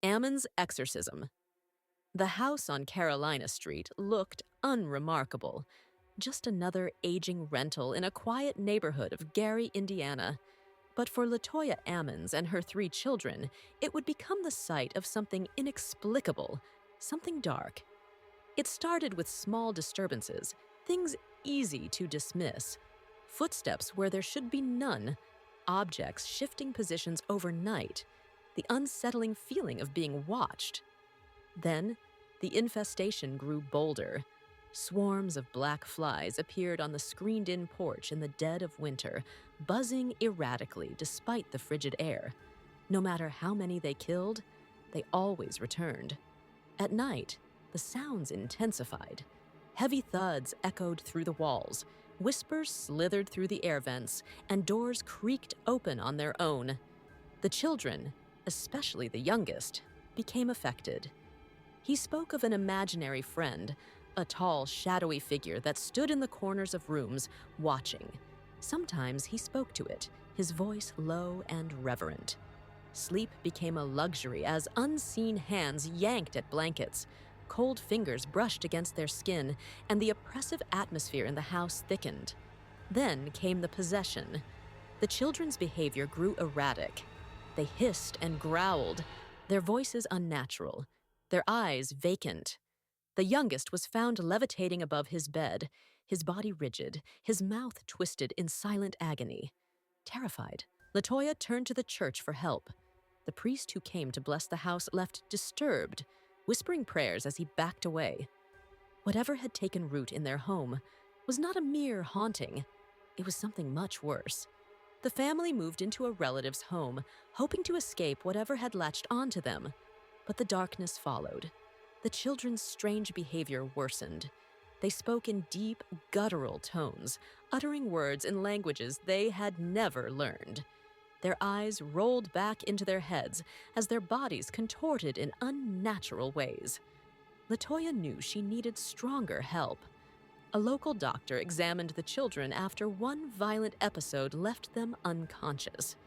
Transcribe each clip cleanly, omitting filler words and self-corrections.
Ammons' Exorcism. The house on Carolina Street looked unremarkable. Just another aging rental in a quiet neighborhood of Gary, Indiana. But for Latoya Ammons and her 3 children, it would become the site of something inexplicable, something dark. It started with small disturbances, things easy to dismiss. Footsteps where there should be none, objects shifting positions overnight, the unsettling feeling of being watched. Then, the infestation grew bolder. Swarms of black flies appeared on the screened-in porch in the dead of winter, buzzing erratically despite the frigid air. No matter how many they killed, they always returned. At night, the sounds intensified. Heavy thuds echoed through the walls, whispers slithered through the air vents, and doors creaked open on their own. The children, especially the youngest, became affected. He spoke of an imaginary friend, a tall, shadowy figure that stood in the corners of rooms, watching. Sometimes he spoke to it, his voice low and reverent. Sleep became a luxury as unseen hands yanked at blankets. Cold fingers brushed against their skin, and the oppressive atmosphere in the house thickened. Then came the possession. The children's behavior grew erratic. They hissed and growled, their voices unnatural, their eyes vacant. The youngest was found levitating above his bed, his body rigid, his mouth twisted in silent agony. Terrified, Latoya turned to the church for help. The priest who came to bless the house left disturbed, whispering prayers as he backed away. Whatever had taken root in their home was not a mere haunting. It was something much worse. The family moved into a relative's home, hoping to escape whatever had latched onto them. But the darkness followed. The children's strange behavior worsened. They spoke in deep, guttural tones, uttering words in languages they had never learned. Their eyes rolled back into their heads as their bodies contorted in unnatural ways. Latoya knew she needed stronger help. A local doctor examined the children after one violent episode left them unconscious.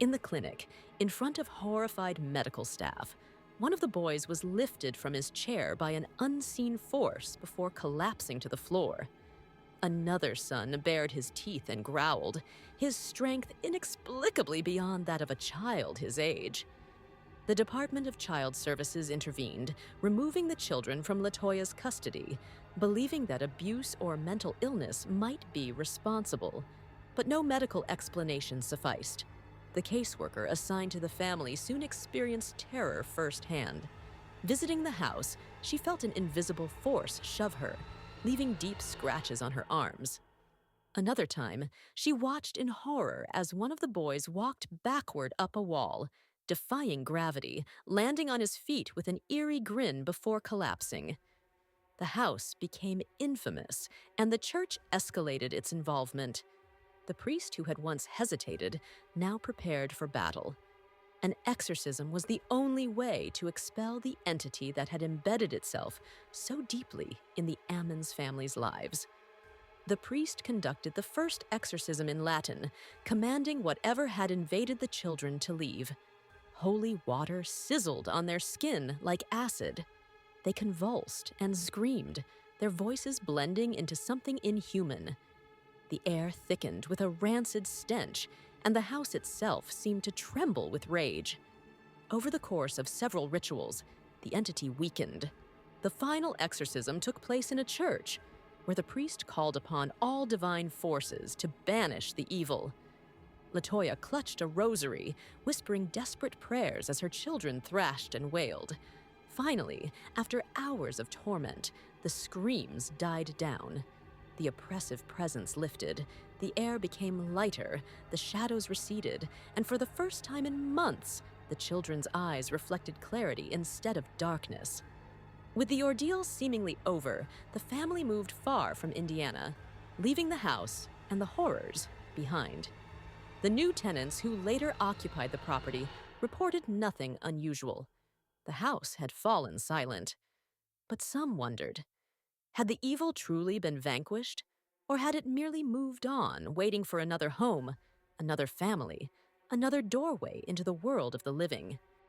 In the clinic, in front of horrified medical staff, one of the boys was lifted from his chair by an unseen force before collapsing to the floor. Another son bared his teeth and growled, his strength inexplicably beyond that of a child his age. The Department of Child Services intervened, removing the children from Latoya's custody, believing that abuse or mental illness might be responsible. But no medical explanation sufficed. The caseworker assigned to the family soon experienced terror firsthand. Visiting the house, she felt an invisible force shove her, leaving deep scratches on her arms. Another time, she watched in horror as one of the boys walked backward up a wall, defying gravity, landing on his feet with an eerie grin before collapsing. The house became infamous, and the church escalated its involvement. The priest who had once hesitated now prepared for battle. An exorcism was the only way to expel the entity that had embedded itself so deeply in the Ammons family's lives. The priest conducted the first exorcism in Latin, commanding whatever had invaded the children to leave. Holy water sizzled on their skin like acid. They convulsed and screamed, their voices blending into something inhuman. The air thickened with a rancid stench, and the house itself seemed to tremble with rage. Over the course of several rituals, the entity weakened. The final exorcism took place in a church, where the priest called upon all divine forces to banish the evil. Latoya clutched a rosary, whispering desperate prayers as her children thrashed and wailed. Finally, after hours of torment, the screams died down. The oppressive presence lifted, the air became lighter, the shadows receded, and for the first time in months, the children's eyes reflected clarity instead of darkness. With the ordeal seemingly over, the family moved far from Indiana, leaving the house and the horrors behind. The new tenants who later occupied the property reported nothing unusual. The house had fallen silent. But some wondered, had the evil truly been vanquished? Or had it merely moved on, waiting for another home, another family, another doorway into the world of the living?